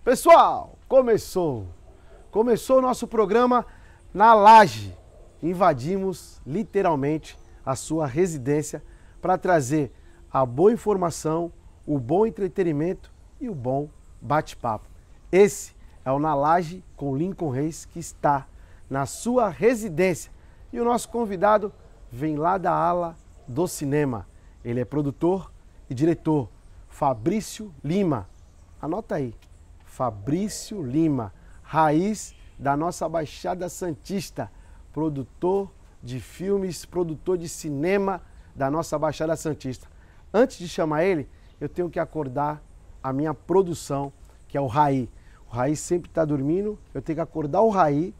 Pessoal, começou o nosso programa na Laje. Invadimos literalmente a sua residência para trazer a boa informação, o bom entretenimento e o bom bate-papo. Esse é o Na Laje com Lincoln Reis, que está na sua residência. E o nosso convidado vem lá da ala do cinema. Ele é produtor e diretor, Fabrício Lima. Anota aí, Fabrício Lima, raiz da nossa Baixada Santista, produtor de filmes, produtor de cinema da nossa Baixada Santista. Antes de chamar ele, eu tenho que acordar a minha produção, que é o Raí. O Raí sempre está dormindo, eu tenho que acordar o Raí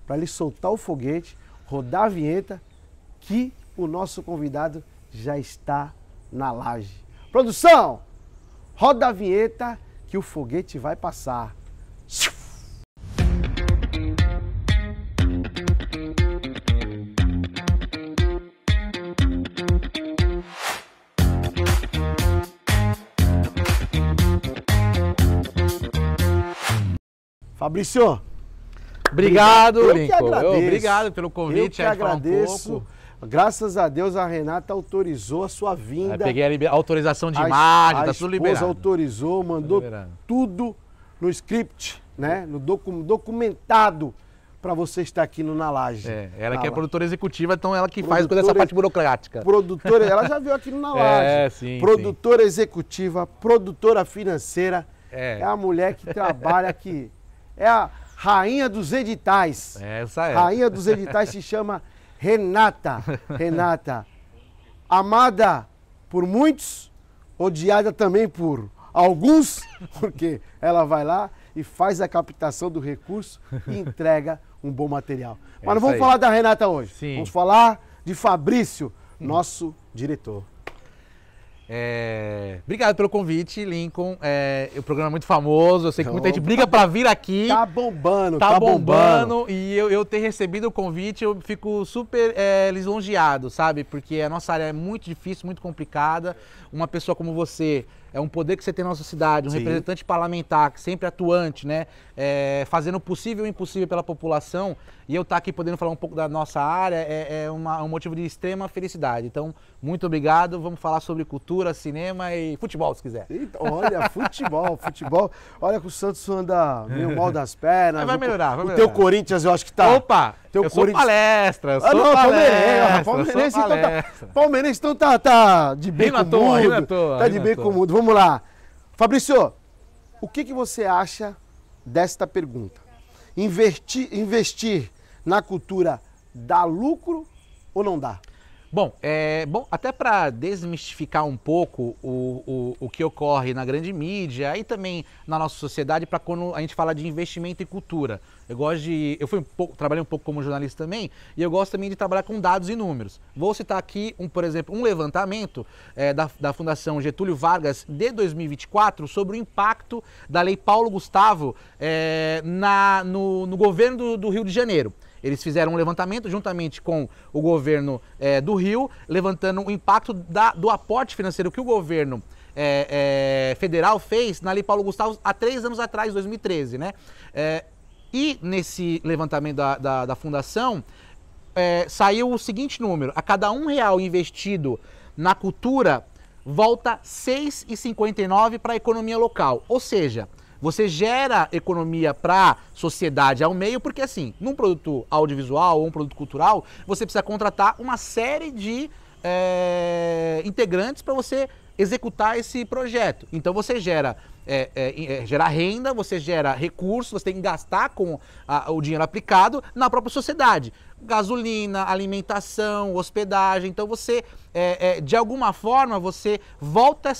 para ele soltar o foguete, rodar a vinheta, que o nosso convidado já está na laje. Produção, roda a vinheta que o foguete vai passar. Fabrício, obrigado, Lincoln. Obrigado pelo convite. Eu que agradeço. Graças a Deus a Renata autorizou a sua vinda. Peguei a autorização de imagem, tá tudo liberado. A esposa autorizou, mandou tudo no script, né? No documentado para você estar aqui no Na Laje. Ela que é produtora executiva, então ela que faz toda essa parte burocrática. Produtora, ela já veio aqui no Na Laje. Sim. Produtora executiva, produtora financeira. É a mulher que trabalha aqui. É a rainha dos editais. Essa é. Rainha dos editais se chama Renata. Renata, amada por muitos, odiada também por alguns, porque ela vai lá e faz a captação do recurso e entrega um bom material. Mas não vamos falar da Renata hoje. Sim. Vamos falar de Fabrício, nosso diretor. Obrigado pelo convite, Lincoln. O programa é muito famoso, eu sei que muita gente briga para vir aqui. Tá bombando, tá bombando. E eu ter recebido o convite, eu fico super lisonjeado, sabe? Porque a nossa área é muito difícil, muito complicada. Uma pessoa como você é um poder que você tem na nossa cidade, um representante parlamentar, sempre atuante, né? Fazendo o possível e o impossível pela população. E eu estar aqui podendo falar um pouco da nossa área é um motivo de extrema felicidade. Então, muito obrigado. Vamos falar sobre cultura, cinema e futebol, se quiser. Eita, olha, futebol. Olha que o Santos anda meio mal das pernas. Vai melhorar, O teu Corinthians eu acho que tá... Opa! Eu sou palestra, Palmeirense então tá de bem com o mundo. Tá de bem com o mundo. Vamos lá. Fabrício, o que você acha desta pergunta? Investir na cultura dá lucro ou não dá? Bom, até para desmistificar um pouco o que ocorre na grande mídia e também na nossa sociedade, para quando a gente fala de investimento em cultura. Trabalhei um pouco como jornalista também, e eu gosto também de trabalhar com dados e números. Vou citar aqui, por exemplo, um levantamento da Fundação Getúlio Vargas de 2024 sobre o impacto da Lei Paulo Gustavo no governo do Rio de Janeiro. Eles fizeram um levantamento juntamente com o governo do Rio, levantando o impacto do aporte financeiro que o governo federal fez na Lei Paulo Gustavo há 3 anos atrás, 2013, né? E nesse levantamento da Fundação, saiu o seguinte número: a cada R$1 investido na cultura, volta R$ 6,59 para a economia local. Ou seja, você gera economia para a sociedade ao meio, porque assim, num produto audiovisual ou um produto cultural, você precisa contratar uma série de integrantes para você executar esse projeto. Então você gera renda, você gera recursos, você tem que gastar com o dinheiro aplicado na própria sociedade. Gasolina, alimentação, hospedagem. Então você, de alguma forma, você volta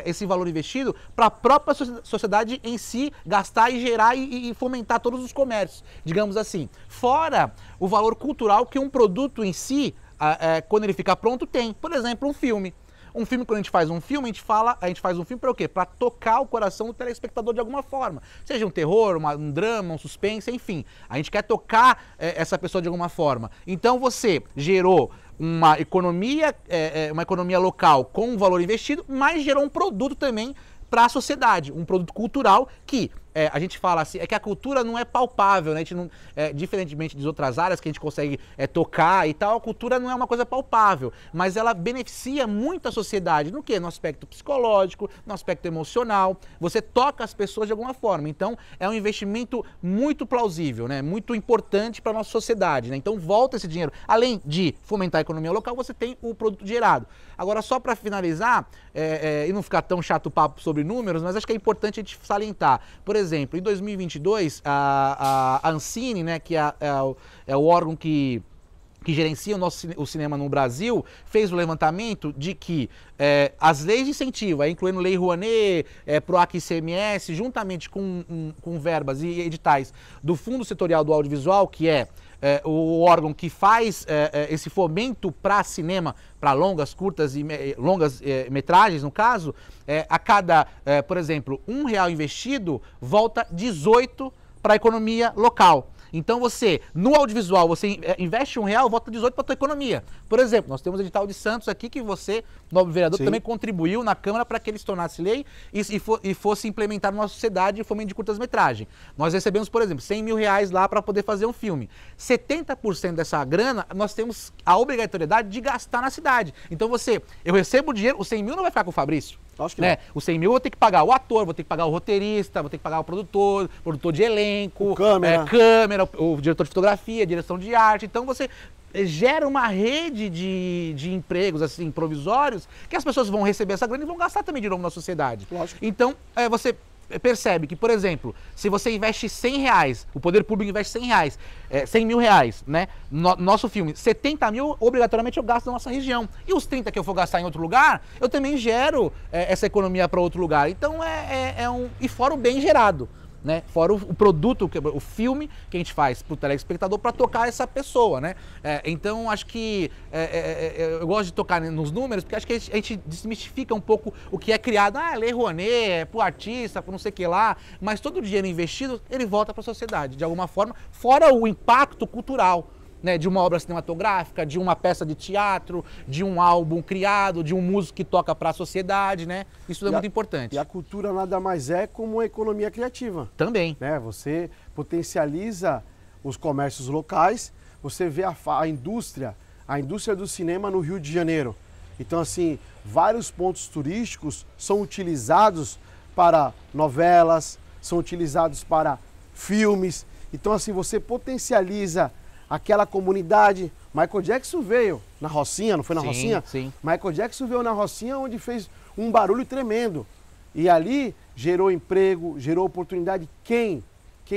esse valor investido para a própria sociedade em si gastar e gerar e fomentar todos os comércios, digamos assim. Fora o valor cultural que um produto em si, quando ele fica pronto, tem. Por exemplo, um filme. Um filme, quando a gente faz um filme, a gente faz um filme para o quê? Para tocar o coração do telespectador de alguma forma. Seja um terror, um drama, um suspense, enfim. A gente quer tocar essa pessoa de alguma forma. Então você gerou uma economia local com um valor investido, mas gerou um produto também para a sociedade, um produto cultural que a gente fala assim, é que a cultura não é palpável, né? A gente não, diferentemente de outras áreas que a gente consegue tocar e tal, a cultura não é uma coisa palpável, mas ela beneficia muito a sociedade. No quê? No aspecto psicológico, no aspecto emocional. Você toca as pessoas de alguma forma. Então, é um investimento muito plausível, né? Muito importante para a nossa sociedade, né? Então, volta esse dinheiro. Além de fomentar a economia local, você tem o produto gerado. Agora, só para finalizar, e não ficar tão chato o papo sobre números, mas acho que é importante a gente salientar. Por exemplo, em 2022, a Ancine, né, que é o órgão que gerencia o cinema no Brasil, fez o levantamento de que as leis de incentivo, incluindo Lei Rouanet, PROAC ICMS, juntamente com verbas e editais do Fundo Setorial do Audiovisual, que é o órgão que faz esse fomento para cinema, para longas, curtas e longas metragens, no caso, a cada, por exemplo, R$1 investido, volta 18 para a economia local. Então você, no audiovisual, você investe R$1, volta 18 para a tua economia. Por exemplo, nós temos o edital de Santos aqui que você, nobre vereador, Sim. também contribuiu na Câmara para que ele se tornasse lei e fosse implementado na nossa sociedade o fomento de curtas-metragem. Nós recebemos, por exemplo, R$100 mil lá para poder fazer um filme. 70% dessa grana, nós temos a obrigatoriedade de gastar na cidade. Então eu recebo o dinheiro, os 100 mil não vai ficar com o Fabrício. Acho que né? Os 100 mil eu vou ter que pagar o ator, vou ter que pagar o roteirista, vou ter que pagar o produtor de elenco, câmera, o diretor de fotografia, direção de arte. Então você gera uma rede de empregos assim provisórios que as pessoas vão receber essa grana e vão gastar também de novo na sociedade. Lógico. Então você percebe que, por exemplo, se você investe R$100, o poder público investe R$100, R$100 mil, né? Nosso filme, 70 mil, obrigatoriamente eu gasto na nossa região. E os 30 que eu for gastar em outro lugar, eu também gero essa economia para outro lugar. Então e fora o bem gerado. Né? Fora o produto, o filme que a gente faz para o telespectador para tocar essa pessoa, né? Então acho que eu gosto de tocar nos números porque acho que a gente desmistifica um pouco o que é criado. Lei Rouanet, pro artista, pro não sei o que lá, mas todo o dinheiro investido ele volta para a sociedade de alguma forma, fora o impacto cultural. Né, de uma obra cinematográfica, de uma peça de teatro, de um álbum criado, de um músico que toca para a sociedade, né? Isso é muito importante. E a cultura nada mais é como uma economia criativa. Também. Né? Você potencializa os comércios locais, você vê a indústria do cinema no Rio de Janeiro. Então, assim, vários pontos turísticos são utilizados para novelas, são utilizados para filmes. Então, assim, você potencializa aquela comunidade. Michael Jackson veio na Rocinha, não foi na Rocinha? Sim. Michael Jackson veio na Rocinha onde fez um barulho tremendo. E ali gerou emprego, gerou oportunidade. Quem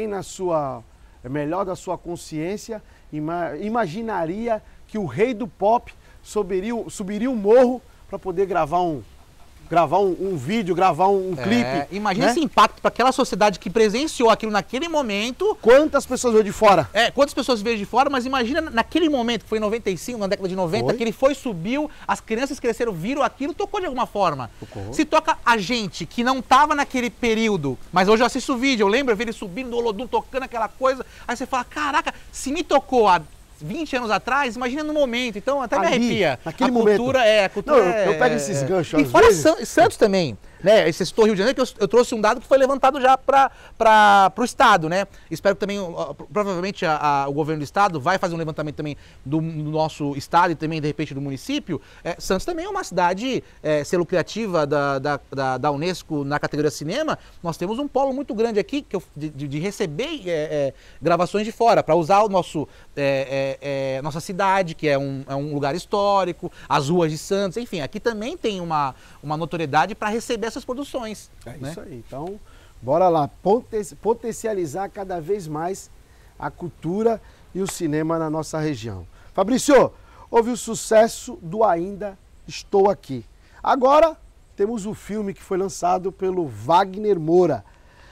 na sua, melhor da sua consciência, imaginaria que o rei do pop subiria um morro para poder gravar um vídeo, gravar um clipe. Imagina, né? Esse impacto para aquela sociedade que presenciou aquilo naquele momento. Quantas pessoas veio de fora? Quantas pessoas veio de fora, mas imagina naquele momento, que foi em 95, na década de 90, que ele subiu, as crianças cresceram, viram aquilo, tocou de alguma forma. Tocou. Se toca a gente que não estava naquele período, mas hoje eu assisto o vídeo, eu lembro, eu vi ele subindo do Olodum, tocando aquela coisa, aí você fala, caraca, se me tocou há 20 anos atrás, imagina no momento, então até me arrepia. Naquele momento. A cultura eu pego esses ganchos e fora Santos também, né? Esse setor Rio de Janeiro, que eu trouxe um dado que foi levantado já para o Estado, né? Espero que também, provavelmente, o governo do Estado vai fazer um levantamento também do nosso Estado e também, de repente, do município. Santos também é uma cidade selo criativa da Unesco na categoria cinema. Nós temos um polo muito grande aqui de receber gravações de fora, para usar o nossa cidade, que é um lugar histórico, as ruas de Santos, enfim, aqui também tem uma notoriedade para receber essas produções. Né? Isso aí. Então, bora lá, potencializar cada vez mais a cultura e o cinema na nossa região. Fabrício, houve o sucesso do Ainda Estou Aqui. Agora temos o filme que foi lançado pelo Wagner Moura.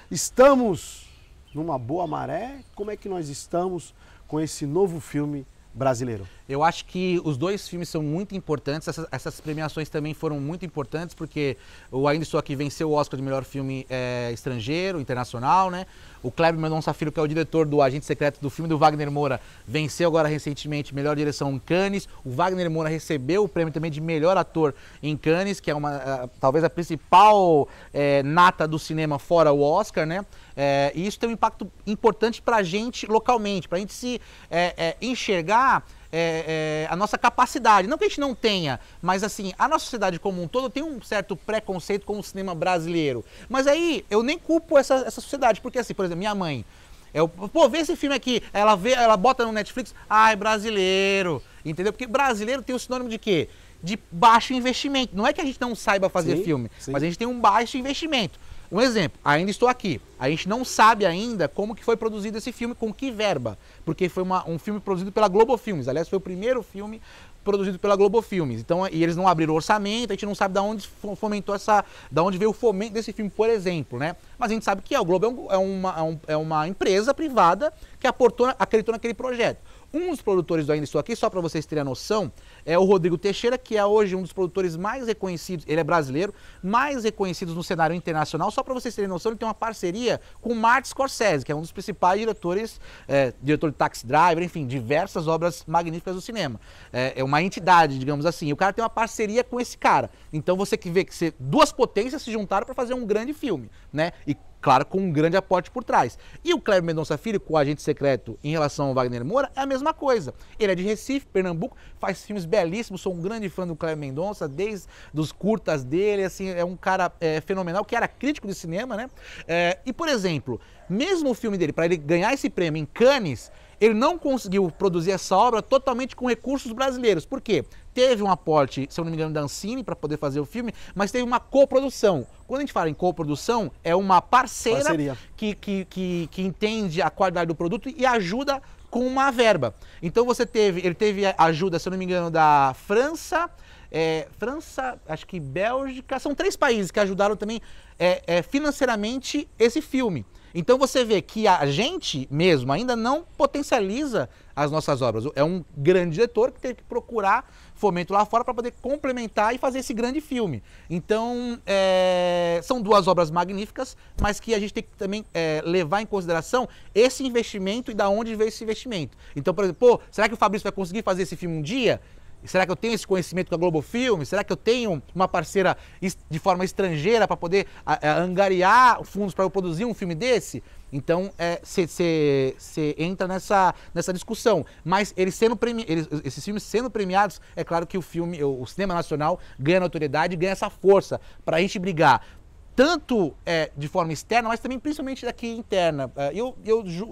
Estamos numa boa maré? Como é que nós estamos com esse novo filme brasileiro? Eu acho que os dois filmes são muito importantes, essas premiações também foram muito importantes, porque o Ainda Estou Aqui venceu o Oscar de melhor filme estrangeiro, internacional, né? O Kleber Mendonça Filho, que é o diretor do Agente Secreto do filme do Wagner Moura, venceu agora recentemente melhor direção em Cannes. O Wagner Moura recebeu o prêmio também de melhor ator em Cannes, que é talvez a principal nata do cinema fora o Oscar, né? E isso tem um impacto importante para a gente localmente, para a gente se enxergar a nossa capacidade. Não que a gente não tenha, mas assim, a nossa sociedade como um todo tem um certo preconceito com o cinema brasileiro. Mas aí eu nem culpo essa sociedade, porque assim, por exemplo, minha mãe, pô, vê esse filme aqui, ela bota no Netflix, ai, brasileiro, entendeu? Porque brasileiro tem o sinônimo de quê? De baixo investimento. Não é que a gente não saiba fazer filme, mas a gente tem um baixo investimento. Um exemplo, Ainda Estou Aqui. A gente não sabe ainda como que foi produzido esse filme, com que verba, porque foi um filme produzido pela Globo Filmes. Aliás, foi o primeiro filme produzido pela Globo Filmes. Então, e eles não abriram orçamento, a gente não sabe de onde fomentou da onde veio o fomento desse filme, por exemplo, né? Mas a gente sabe que o Globo é uma empresa privada que acreditou naquele projeto. Um dos produtores do Ainda Estou Aqui, só para vocês terem a noção, é o Rodrigo Teixeira, que é hoje um dos produtores mais reconhecidos, ele é brasileiro, mais reconhecidos no cenário internacional. Só para vocês terem noção, ele tem uma parceria com o Martin Scorsese, que é um dos principais diretores, diretor de Taxi Driver, enfim, diversas obras magníficas do cinema. É uma entidade, digamos assim. E o cara tem uma parceria com esse cara. Então você que vê que duas potências se juntaram para fazer um grande filme, né? E claro, com um grande aporte por trás. E o Kleber Mendonça Filho, com o Agente Secreto em relação ao Wagner Moura, é a mesma coisa. Ele é de Recife, Pernambuco, faz filmes belíssimos, sou um grande fã do Kleber Mendonça, desde os curtas dele, assim, é um cara fenomenal, que era crítico de cinema, né? E, por exemplo, mesmo o filme dele, para ele ganhar esse prêmio em Cannes, ele não conseguiu produzir essa obra totalmente com recursos brasileiros. Por quê? Teve um aporte, se eu não me engano, da Ancine para poder fazer o filme, mas teve uma coprodução. Quando a gente fala em coprodução, é uma parceira que entende a qualidade do produto e ajuda com uma verba. Então ele teve ajuda, se eu não me engano, da França, acho que Bélgica, são 3 países que ajudaram também financeiramente esse filme. Então você vê que a gente mesmo ainda não potencializa as nossas obras. É um grande diretor que teve que procurar fomento lá fora para poder complementar e fazer esse grande filme. Então, são 2 obras magníficas, mas que a gente tem que também levar em consideração esse investimento e da onde veio esse investimento. Então, por exemplo, será que o Fabrício vai conseguir fazer esse filme um dia? Será que eu tenho esse conhecimento com a Globo Filmes? Será que eu tenho uma parceira de forma estrangeira para poder angariar fundos para eu produzir um filme desse? Então, você entra nessa discussão. Mas esses filmes sendo premiados, é claro que o cinema nacional ganha notoriedade, ganha essa força para a gente brigar. Tanto de forma externa, mas também principalmente daqui interna. Eu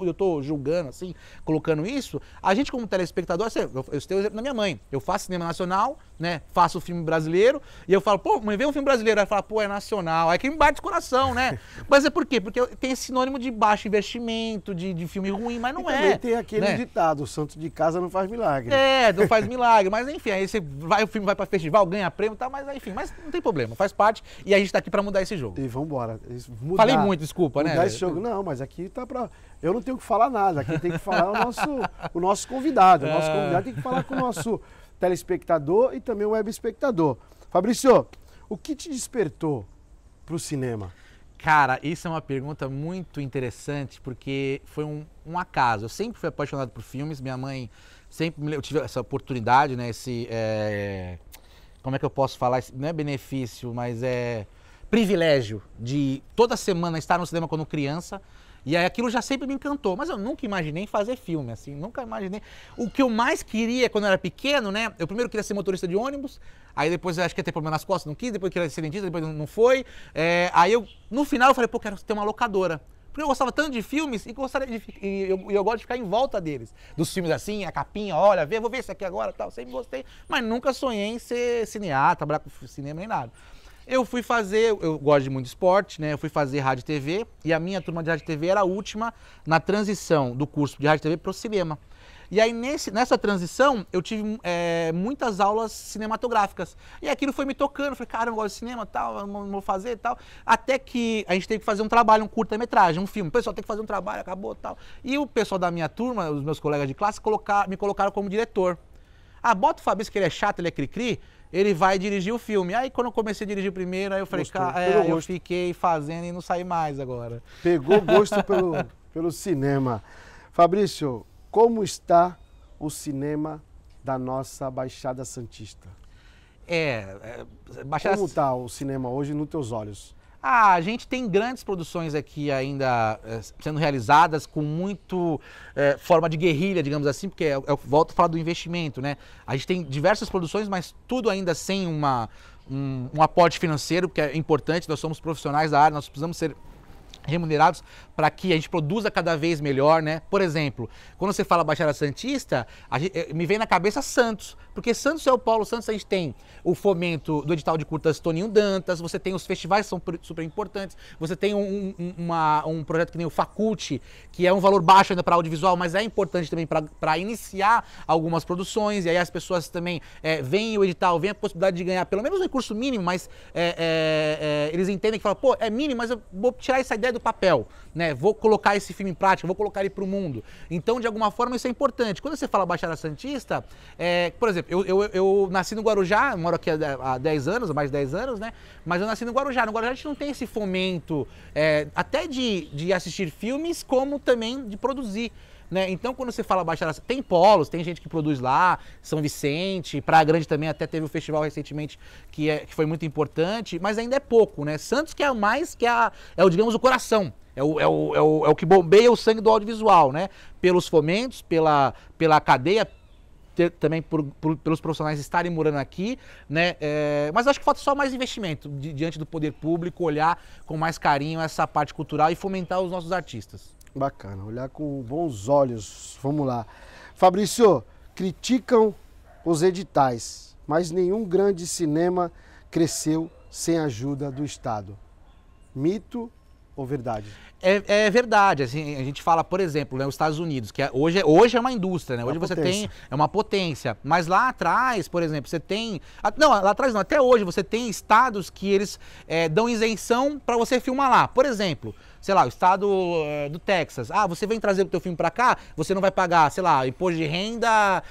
estou julgando, assim, colocando isso. A gente como telespectador, assim, eu tenho o exemplo da minha mãe. Eu faço cinema nacional, né? Faço filme brasileiro, e eu falo, pô, mãe, vê um filme brasileiro. Aí fala, pô, é nacional. Aí que me bate o coração, né? Mas é por quê? Porque tem esse sinônimo de baixo investimento, de filme ruim, mas não é. Também tem aquele ditado, o santo de casa não faz milagre. Não faz milagre. Mas enfim, aí o filme vai para festival, ganha prêmio e tal, mas enfim, mas não tem problema, faz parte. E a gente tá aqui para mudar esse jogo. E vamos embora. Falei muito, desculpa, mudar né? Esse jogo. Não, mas aqui tá pra... Eu não tenho que falar nada, aqui tem que falar o nosso convidado. O nosso convidado tem que falar com o nosso telespectador e também o web espectador. Fabrício, o que te despertou pro cinema? Cara, isso é uma pergunta muito interessante, porque foi um acaso. Eu sempre fui apaixonado por filmes, minha mãe sempre eu tive essa oportunidade, né? Como é que eu posso falar? Não é benefício, mas privilégio de toda semana estar no cinema quando criança. E aí aquilo já sempre me encantou, mas eu nunca imaginei fazer filme, assim, nunca imaginei. O que eu mais queria quando eu era pequeno, né? Eu primeiro queria ser motorista de ônibus, aí depois eu acho que ia ter problema nas costas, não quis, depois queria ser dentista, depois não foi. Aí no final eu falei, pô, quero ter uma locadora. Porque eu gostava tanto de filmes e eu gosto de ficar em volta deles. Dos filmes assim, a capinha, olha, vou ver esse aqui agora, tal, sempre gostei. Mas nunca sonhei em ser cineasta, trabalhar com cinema nem nada. Eu gosto muito de esporte, né? Eu fui fazer rádio e TV e a minha turma de rádio e TV era a última na transição do curso de rádio e TV para o cinema. E aí nessa transição eu tive muitas aulas cinematográficas. E aquilo foi me tocando, falei, cara, eu gosto de cinema, tal, vou fazer e tal. Até que a gente teve que fazer um trabalho, um curta-metragem, um filme. O pessoal tem que fazer um trabalho, acabou tal. E o pessoal da minha turma, os meus colegas de classe, me colocaram como diretor. Ah, bota o Fabrício, que ele é chato, ele é cri-cri, ele vai dirigir o filme. Aí quando eu comecei a dirigir o primeiro, aí eu falei, cara, eu fiquei fazendo e não saí mais agora. Pegou gosto pelo cinema. Fabrício, como está o cinema da nossa Baixada Santista? Baixada... Como está o cinema hoje nos teus olhos? A gente tem grandes produções aqui ainda sendo realizadas com muito forma de guerrilha, digamos assim, porque eu volto a falar do investimento, né? A gente tem diversas produções, mas tudo ainda sem um aporte financeiro, que é importante. Nós somos profissionais da área, nós precisamos ser remunerados para que a gente produza cada vez melhor, né? Por exemplo, quando você fala Baixada Santista, me vem na cabeça Santos, porque Santos é o polo. Santos a gente tem o fomento do edital de curtas Toninho Dantas, você tem os festivais que são super importantes, você tem um projeto que nem o Faculte, que é um valor baixo ainda para audiovisual, mas é importante também para iniciar algumas produções, e aí as pessoas também veem o edital, veem a possibilidade de ganhar pelo menos um recurso mínimo, mas eles entendem que falam, pô, é mínimo, mas eu vou tirar essa ideia do papel, né? Vou colocar esse filme em prática, vou colocar ele para o mundo. Então, de alguma forma, isso é importante. Quando você fala Baixada Santista, por exemplo, eu nasci no Guarujá, moro aqui há 10 anos, mais de 10 anos, né? Mas eu nasci no Guarujá. No Guarujá a gente não tem esse fomento, até de assistir filmes, como também de produzir. Né? Então, quando você fala Baixada, tem polos, tem gente que produz lá, São Vicente, Praia Grande também, até teve um festival recentemente que foi muito importante, mas ainda é pouco, né? Santos que é o mais, digamos, o coração, é o que bombeia o sangue do audiovisual, né? Pelos fomentos, pela cadeia, também pelos profissionais estarem morando aqui, né? Mas acho que falta só mais investimento diante do poder público, olhar com mais carinho essa parte cultural e fomentar os nossos artistas. Bacana, olhar com bons olhos. Vamos lá. Fabrício, criticam os editais, mas nenhum grande cinema cresceu sem a ajuda do Estado. Mito ou verdade? É verdade, assim, a gente fala, por exemplo, né, os Estados Unidos, que hoje é uma indústria, né? Hoje você tem, é uma potência, mas lá atrás, por exemplo, você tem, não, lá atrás não, até hoje você tem estados que eles dão isenção para você filmar lá. Por exemplo, sei lá, o estado do Texas, você vem trazer o teu filme para cá, você não vai pagar, sei lá, imposto de renda,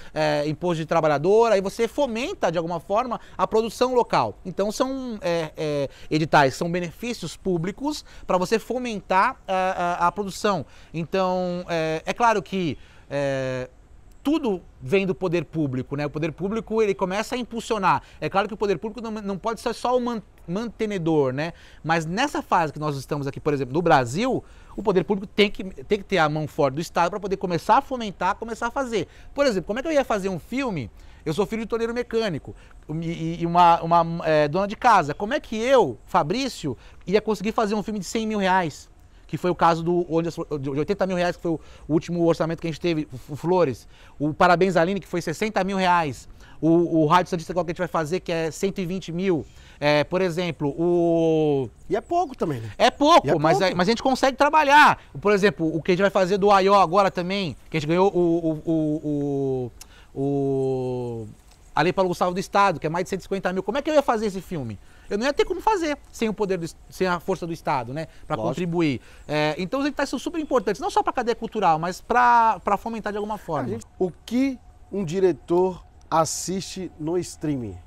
imposto de trabalhador, aí você fomenta de alguma forma a produção local. Então são editais, são benefícios públicos para você fomentar a produção. Então, é claro que tudo vem do poder público, né? O poder público, ele começa a impulsionar. É claro que o poder público não pode ser só o mantenedor, né? Mas nessa fase que nós estamos aqui, por exemplo, no Brasil, o poder público tem que ter a mão forte do Estado para poder começar a fomentar, começar a fazer. Por exemplo, como é que eu ia fazer um filme? Eu sou filho de torneiro mecânico e uma dona de casa. Como é que eu, Fabrício, ia conseguir fazer um filme de 100 mil reais? Que foi o caso de 80 mil reais, que foi o último orçamento que a gente teve, o Flores. O Parabéns Aline, que foi 60 mil reais. O Rádio Santista que a gente vai fazer, que é 120 mil. Por exemplo, E é pouco também, né? É pouco, mas a gente consegue trabalhar. Por exemplo, o que a gente vai fazer do AIO agora também, que a gente ganhou a Lei Paulo Gustavo do Estado, que é mais de 150 mil. Como é que eu ia fazer esse filme? Eu não ia ter como fazer sem o poder, sem a força do Estado, né? Para contribuir. Então os editais são super importantes, não só para a cadeia cultural, mas para fomentar de alguma forma. O que um diretor assiste no streaming?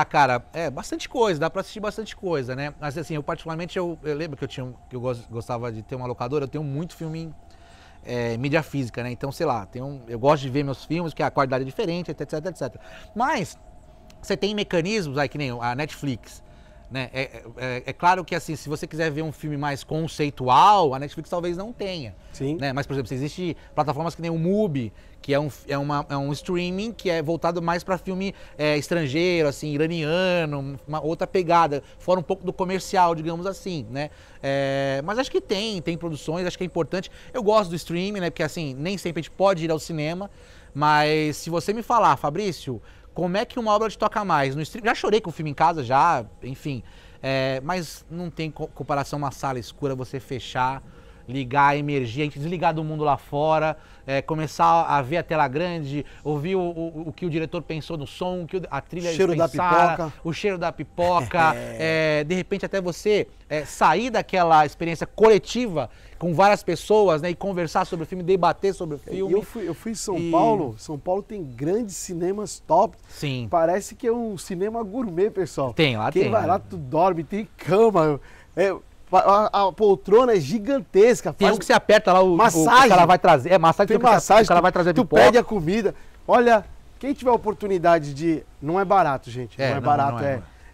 Cara, bastante coisa, dá para assistir bastante coisa, né? Mas assim, eu particularmente, eu lembro que eu gostava de ter uma locadora, eu tenho muito filme em mídia física, né? Então, sei lá, eu gosto de ver meus filmes, que a qualidade é diferente, etc, etc. Mas você tem mecanismos aí que nem a Netflix, né? É claro que assim, se você quiser ver um filme mais conceitual, a Netflix talvez não tenha. Sim. Né? Mas, por exemplo, existem plataformas que nem o Mubi, que é um streaming que é voltado mais para filme estrangeiro, assim, iraniano, uma outra pegada, fora um pouco do comercial, digamos assim, né? Mas acho que tem produções, acho que é importante. Eu gosto do streaming, né? Porque assim, nem sempre a gente pode ir ao cinema, mas se você me falar, Fabrício, como é que uma obra te toca mais? No stream, já chorei com o filme em casa, enfim. Mas não tem comparação uma sala escura, você fechar, ligar a energia, a gente desligar do mundo lá fora, começar a ver a tela grande, ouvir o que o diretor pensou no som, o que a trilha cheiro da pipoca. O cheiro da pipoca, de repente até você sair daquela experiência coletiva com várias pessoas, né, e conversar sobre o filme, debater sobre o filme. Eu fui em São Paulo. São Paulo tem grandes cinemas top. Sim. Parece que é um cinema gourmet, pessoal. Lá Quem vai lá, tu dorme, tem cama. A poltrona é gigantesca. Tem um que você aperta lá, massagem. O cara vai trazer. Massagem, tem massagem. O cara vai trazer a tu pipoca. pede a comida. Olha, quem tiver a oportunidade de... Não é barato, gente. Não é barato.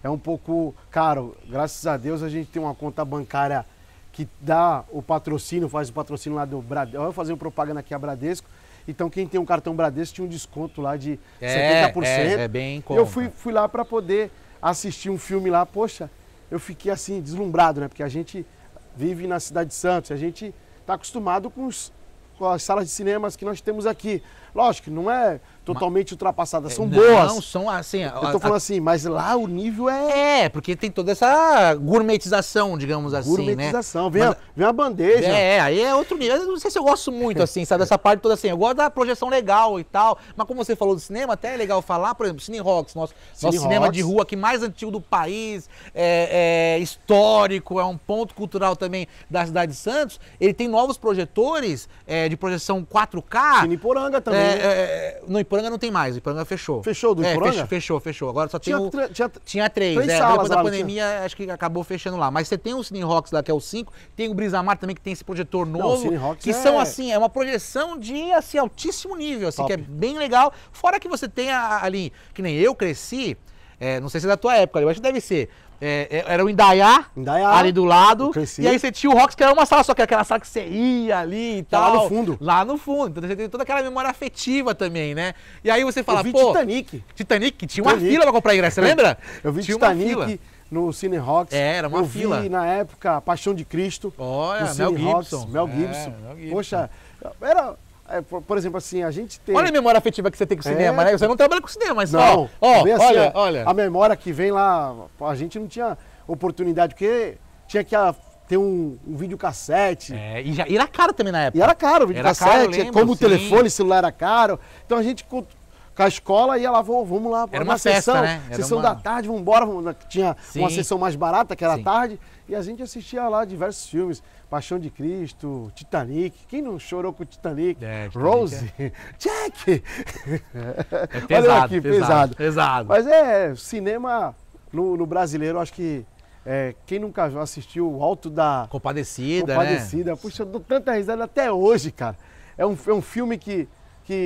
é um pouco caro. Graças a Deus a gente tem uma conta bancária que dá o patrocínio, faz o patrocínio lá do Bradesco. Eu vou fazer uma propaganda aqui a Bradesco. Então quem tem um cartão Bradesco tinha um desconto lá de 70%. É bem em conta. Eu fui lá para poder assistir um filme lá. Poxa, eu fiquei assim, deslumbrado, né? Porque a gente vive na cidade de Santos, a gente está acostumado com as salas de cinemas que nós temos aqui. Lógico que não é totalmente ultrapassadas, são boas. Não, são assim... Eu tô falando assim, mas lá o nível é... porque tem toda essa gourmetização, digamos assim, gourmetização, né? Vem a bandeja. Aí é outro nível. Eu não sei se eu gosto muito, assim, sabe, dessa parte toda assim. Eu gosto da projeção legal e tal, mas como você falou do cinema, até é legal falar, por exemplo, Cine Rocks, nosso cinema de rua aqui mais antigo do país, histórico, é um ponto cultural também da cidade de Santos. Ele tem novos projetores de projeção 4K. Cine Iporanga também. No Iporanga não tem mais, o Iporanga fechou. Fechou do Iporanga? Fechou. Agora só tem tinha três. Depois da pandemia, acho que acabou fechando lá. Mas você tem o Cine Rocks lá, que é o 5, tem o Brisamar também, que tem esse projetor novo. Cine Rocks que são, assim, é uma projeção de, assim, altíssimo nível, assim, que é bem legal. Fora que você tem ali, que nem eu cresci, não sei se é da tua época, eu acho que deve ser. Era o Indaiá, ali do lado, e aí você tinha o Rocks, que era uma sala só, que era aquela sala que você ia ali e tal. Lá no fundo. Lá no fundo, então você tem toda aquela memória afetiva também, né? E aí você fala, Titanic, tinha uma fila pra comprar ingresso, você lembra? Eu vi Titanic no Cine Rocks. Era uma fila. Eu vi na época Paixão de Cristo. Olha, Mel Gibson. Mel Gibson. Poxa, era... por exemplo, assim, a gente tem... Olha a memória afetiva que você tem com o cinema, né? Você não trabalha com cinema, mas não, olha. A memória que vem lá, a gente não tinha oportunidade, porque tinha que ter um videocassete. E era caro também na época. E era caro o videocassete, como o telefone, celular era caro. Então a gente, com a escola, ia lá, vamos lá. Era uma festa, sessão, né? Sessão da tarde, vamos embora. Tinha uma sessão mais barata, que era à tarde, e a gente assistia lá diversos filmes. Paixão de Cristo, Titanic. Quem não chorou com o Titanic? Rose, Jack. Pesado. Mas cinema no brasileiro, acho que quem nunca assistiu o Alto da Compadecida, né? Puxa, eu dou tanta risada até hoje, cara. É um filme que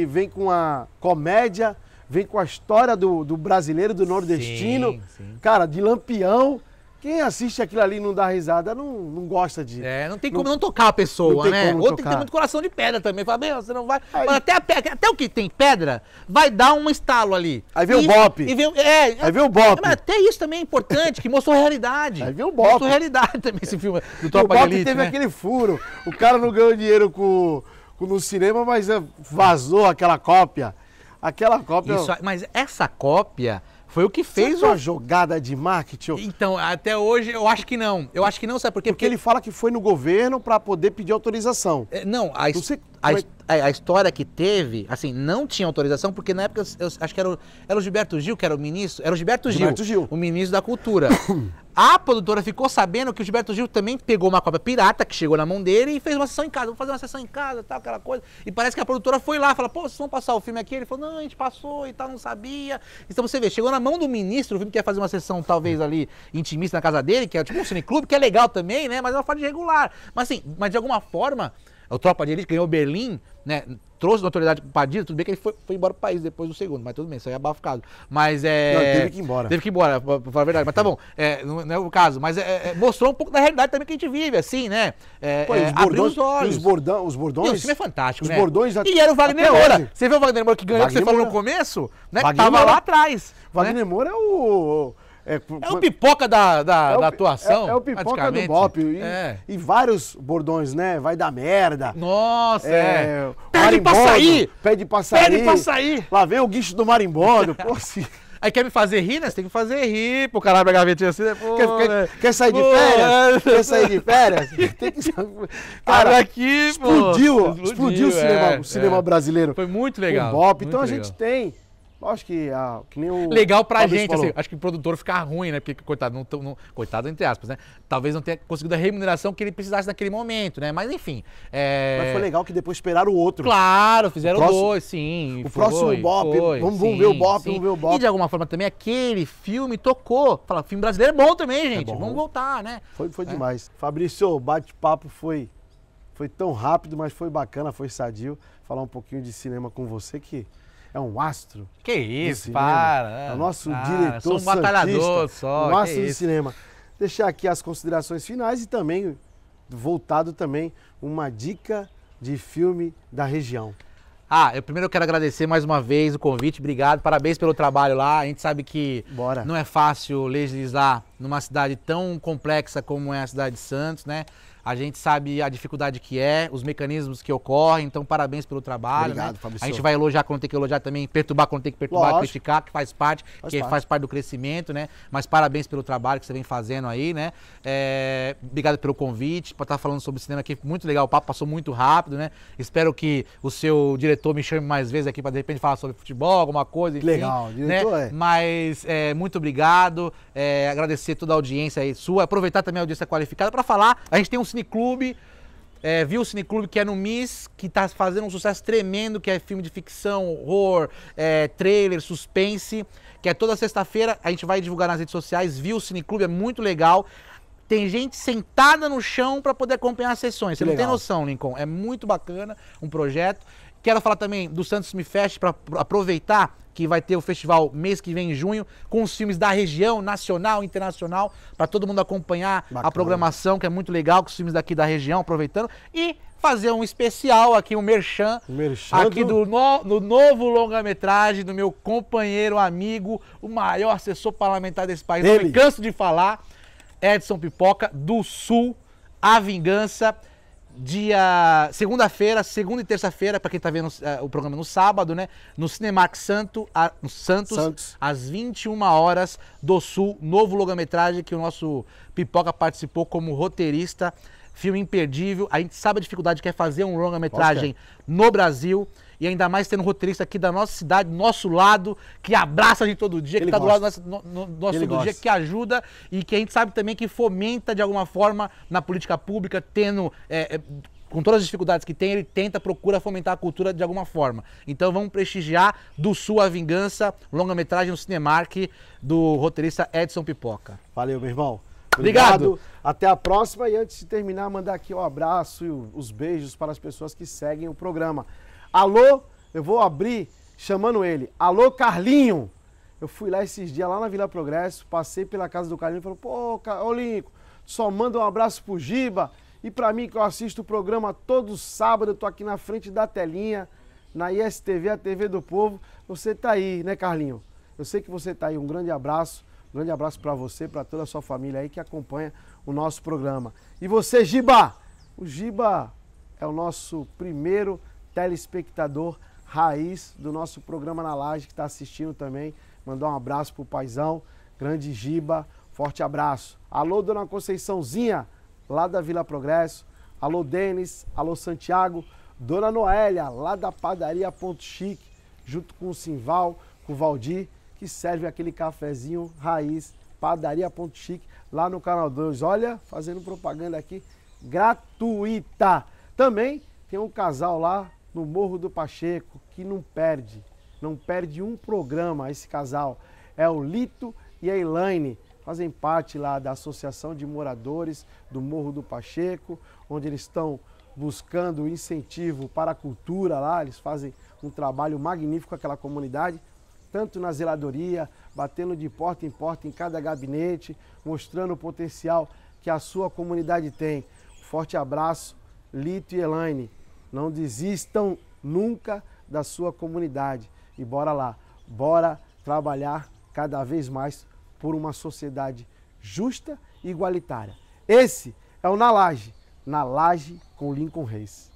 vem com a comédia, vem com a história do brasileiro, do nordestino. Sim. Cara, de Lampião. Quem assiste aquilo ali e não dá risada, não gosta de... não tem como não tocar a pessoa, né? Outro tem que ter muito coração de pedra também. Fala, você não vai... Mas até o que tem pedra vai dar um estalo ali. Aí vem o Bop. Aí vem o Bop. Mas até isso também é importante, que mostrou realidade. Aí vem o Bop. Mostrou realidade também esse filme do Tropa de Elite, O Bop teve aquele furo. O cara não ganhou dinheiro no cinema, mas vazou aquela cópia. Mas essa cópia... Foi o que fez uma jogada de marketing. Então, até hoje, eu acho que não. Sabe por quê? Porque ele fala que foi no governo para poder pedir autorização. A história que teve, assim, não tinha autorização, porque na época, eu acho que era o Gilberto Gil, que era o ministro. Era o Gilberto Gil, o ministro da Cultura. A produtora ficou sabendo que o Gilberto Gil também pegou uma cópia pirata, que chegou na mão dele, e fez uma sessão em casa. Vou fazer uma sessão em casa, tal, aquela coisa. E parece que a produtora foi lá, falou, vocês vão passar o filme aqui? Ele falou, não, a gente passou e tal, não sabia. Então você vê, chegou na mão do ministro, o filme que ia fazer uma sessão, talvez, ali, intimista na casa dele, que é tipo um cineclube, que é legal também, né? Mas é uma forma de regular. Mas assim, de alguma forma... O Tropa de Elite ganhou Berlim, né? Trouxe notoriedade pro Padilha, tudo bem que ele foi embora pro país depois do segundo, mas tudo bem, isso aí é abafado. Mas Não, teve que ir embora. Teve que ir embora, pra falar a verdade. Mas tá bom, não é o caso. Mas mostrou um pouco da realidade também que a gente vive, assim, né? Abriu os olhos. Os bordões. Esse filme é fantástico, né? Bordões e era o Wagner Moura. Você viu o Wagner Moura que ganhou, que você falou no começo? Né? Tava lá atrás. Wagner Moura é o... É o pipoca da atuação. É o pipoca do Bop. E vários bordões, né? Vai dar merda. Nossa, Pede pra sair. Pede pra sair. Lá vem o guicho do marimbondo. Pô, assim. Aí quer me fazer rir, né? Você tem que fazer rir. Pro caralho, a gavetinha assim, né? Quer sair de férias? Quer sair de férias? Tem que... Cara, aqui, explodiu o cinema brasileiro. Foi muito legal. O Bop. Então a gente tem... Acho que nem o... Legal pra gente, assim, acho que o produtor fica ruim, né? Porque, coitado, coitado entre aspas, né? Talvez não tenha conseguido a remuneração que ele precisasse naquele momento, né? Mas enfim. Mas foi legal que depois esperaram o outro. Claro, fizeram dois, sim. Próximo Bop, vamos ver o Bop, vamos ver o Bop. E de alguma forma também aquele filme tocou. Fala, filme brasileiro é bom também, gente. Vamos voltar, né? Foi demais. Fabrício, o bate-papo foi tão rápido, mas foi bacana, foi sadio. Falar um pouquinho de cinema com você que... é um astro. Que isso, cinema. para. É o nosso diretor sou um batalhador santista, só. o astro do cinema. Deixar aqui as considerações finais e também, voltado também, uma dica de filme da região. Eu primeiro quero agradecer mais uma vez o convite, obrigado, parabéns pelo trabalho lá. A gente sabe que não é fácil legislar numa cidade tão complexa como é a cidade de Santos, né? A gente sabe a dificuldade que é, os mecanismos que ocorrem, então parabéns pelo trabalho. Obrigado, né? Fabrício. A gente vai elogiar quando tem que elogiar também, perturbar quando tem que perturbar, Lógico. criticar, que faz parte do crescimento, né? Mas parabéns pelo trabalho que você vem fazendo aí, né? Obrigado pelo convite, por estar falando sobre cinema aqui, muito legal, o papo passou muito rápido, né? Espero que o seu diretor me chame mais vezes aqui para de repente falar sobre futebol, alguma coisa, enfim. Legal, diretor né? Mas muito obrigado, agradecer toda a audiência aí sua, aproveitar também a audiência qualificada para falar, a gente tem um cineclube, viu o cineclube que é no MIS, que tá fazendo um sucesso tremendo, que é filme de ficção, horror, trailer, suspense, que é toda sexta-feira, a gente vai divulgar nas redes sociais, viu o cineclube, é muito legal. Tem gente sentada no chão para poder acompanhar as sessões. Você não tem noção, Lincoln. É muito bacana um projeto. Quero falar também do Santos Film Fest para aproveitar que vai ter o festival mês que vem, em junho, com os filmes da região, nacional, internacional, para todo mundo acompanhar a programação, que é muito legal, com os filmes daqui da região, aproveitando. E fazer um especial aqui, um merchan aqui do novo longa-metragem do meu companheiro, amigo, o maior assessor parlamentar desse país. Eu me canso de falar. Edson Pipoca, do Sul, A Vingança, segunda-feira, segunda e terça-feira, para quem tá vendo o programa no sábado, né? No Cinemark Santos, às 21 horas, do Sul, novo longa-metragem que o nosso Pipoca participou como roteirista, filme imperdível. A gente sabe a dificuldade que é fazer um longa-metragem no Brasil. E ainda mais tendo um roteirista aqui da nossa cidade, do nosso lado, que abraça a gente todo dia, que tá do lado nosso todo dia, que ajuda e que a gente sabe também que fomenta de alguma forma na política pública, tendo, com todas as dificuldades que tem, ele procura fomentar a cultura de alguma forma. Então vamos prestigiar do Sul A Vingança, longa-metragem no Cinemark, do roteirista Edson Pipoca. Valeu, meu irmão. Obrigado. Até a próxima. E antes de terminar, mandar aqui um abraço e os beijos para as pessoas que seguem o programa. Alô, eu vou abrir chamando ele. Alô, Carlinho. Eu fui lá esses dias, lá na Vila Progresso, passei pela casa do Carlinho e falei, pô, ô Lincoln, só manda um abraço pro Giba e pra mim que eu assisto o programa todo sábado, eu tô aqui na frente da telinha, na ISTV, a TV do Povo. Você tá aí, né, Carlinho? Eu sei que você tá aí. Um grande abraço pra você, pra toda a sua família aí que acompanha o nosso programa. E você, Giba? O Giba é o nosso primeiro telespectador raiz do nosso programa na Laje, que está assistindo também. Mandar um abraço pro paizão, grande Giba, forte abraço. Alô, dona Conceiçãozinha, lá da Vila Progresso. Alô, Denis, alô, Santiago. Dona Noélia, lá da padaria Ponto Chique, junto com o Simval, com o Valdir, que serve aquele cafezinho raiz, padaria Ponto Chique, lá no Canal 2. Olha, fazendo propaganda aqui, gratuita. Também tem um casal lá no Morro do Pacheco, que não perde um programa, esse casal. É o Lito e a Elaine, fazem parte lá da Associação de Moradores do Morro do Pacheco, onde eles estão buscando incentivo para a cultura lá, eles fazem um trabalho magnífico com aquela comunidade, tanto na zeladoria, batendo de porta em cada gabinete, mostrando o potencial que a sua comunidade tem. Um forte abraço, Lito e Elaine. Não desistam nunca da sua comunidade. E bora lá, bora trabalhar cada vez mais por uma sociedade justa e igualitária. Esse é o Na Laje com Lincoln Reis.